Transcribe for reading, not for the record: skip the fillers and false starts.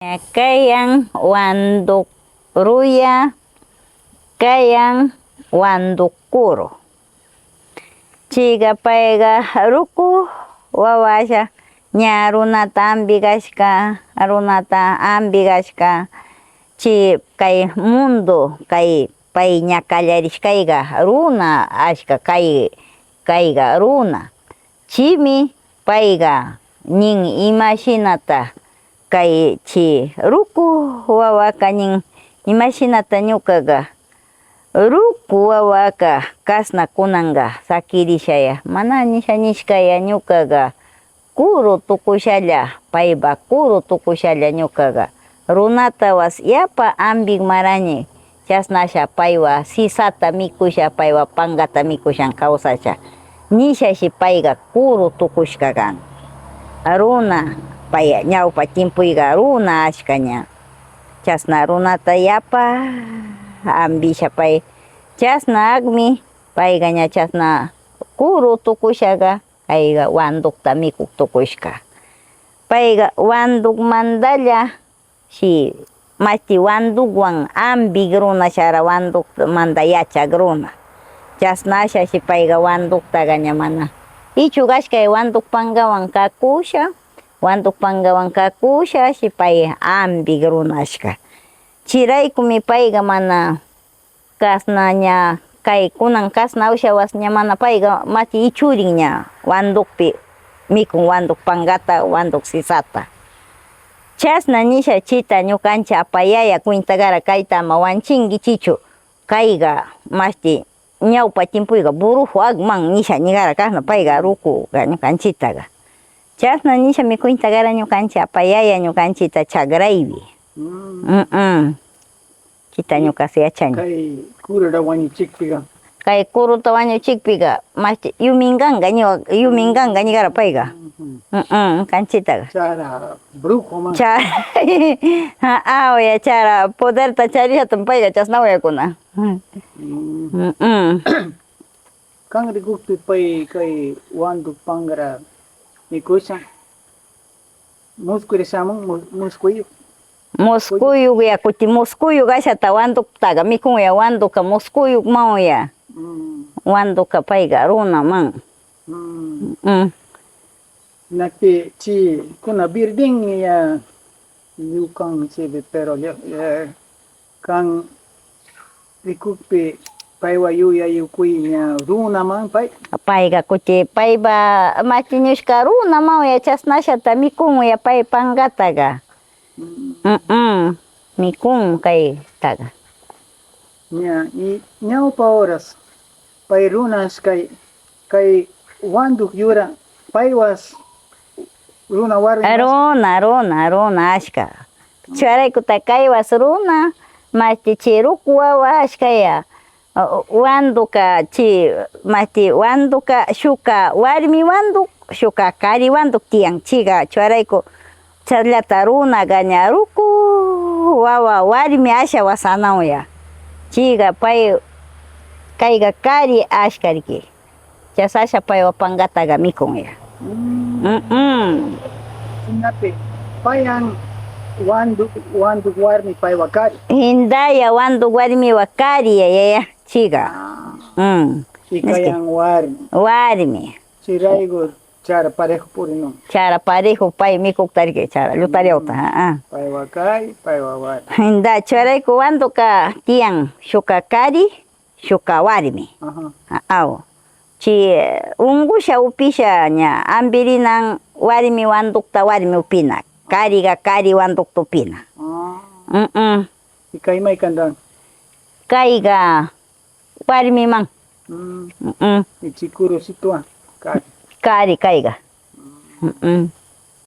Kayan wanduk ruya, kayan wanduk kuro. Chiga payga ruku wawasha ña runata ambigashka, runata ambigashka chi kay mundo kay pay ña kallarishkayga runa ashka kayga runa chimi payga nin imashinata kay chi ruku wawaka nin imashinata ñukaga ruku wawaka kasna kunanga sakirishaya mana nisha nishkaya ñukaga kuru tukushalla payba kuru tukushalla ñukaga runatawas yapa ambigmarañi chasnasha paywa sisata mikusha paywa pankata mikushan kawsasha nishashi payga kuru tukushka kan runa pay ñawpa tiempuyga runa ashka ña chasna runata yapa ambisha pay chasna agmi payga ña chasna kuru tukushaka kayga wandukta mikuk tukushka payga wandukmantalla shi mashti wandukwan ambig runa shara wandukmanta yachak runa chasnasha shi payga wanduktaga ña mana ichugashka wanduk pankawan kakusha wanduk pankawan kakusha shi pay ambig runashka chiraykumi payga mana kasna ña kay kunan kasna ushawas ña mana payga mashti ichurin ña wandukpi mikun wanduk pankata wanduk sisata chasna nisha chita ñukanchik apayaya kuintagara kayta ama wanchinki chichu kayga mashti ñawpa tiempuyga buruju agman nisha nigara kasna payga rukuga ñukanchiktaga chasna nishami kuintagara ñukanchik apayaya ñukanchikta chagraypi chita ñukas yachaña kay kurata wañuchikpiga kay kuruta wañuchikpiga mashti yuminkanka yuminkanka nigara payga kanchitaga chara brujo chara oya chara poderta charishatun payga chasna wayakuna kangri gukpi pay kay wanduk pankara mikusha muskurishamun muskuyuk muskuyuk ya kuti muskuyuk ashata wanduktaga mikun ya wanduka muskuyuk ya wanduka payga runaman nakpi chi kuna birding ya yukan chibi pero kan rikukpi paywa yuya yukuy ña runaman pay payga kuti payba machiñushka runaman ya chasnashata mikun ya pay pankataga mikun kaytaga ña y ñawpa horas pay runas kay wanduk yura paywas runa warmi runa ashka churaykuta kaywas runa mashti chi ruku wawa ashkaya wanduka chi mashti wanduka shuka warmi wanduk shuka kari wanduk tiyan chiga churayku chasllata runaga ña ruku wawa warmi asha wasanawya chiga pay kayga kari ashkariki chasasha paywa pankataga mikunya napi payan wanduk warmi paywa kari hindaya wanduk warmi wa kari yaya chiga kayan warmi chiraygu chara parejo purino chara parejo pay mikuktariki chara lutariawta paywa kay paywa warmi hinda churayku wanduka tiyan shuka kari shuka warmi aw chi ungusha upisha ña ambirinan warmi wandukta warmi upina kariga kari wandukta upina kay may kandan kayga warmi man chikuru situa kari kari kayga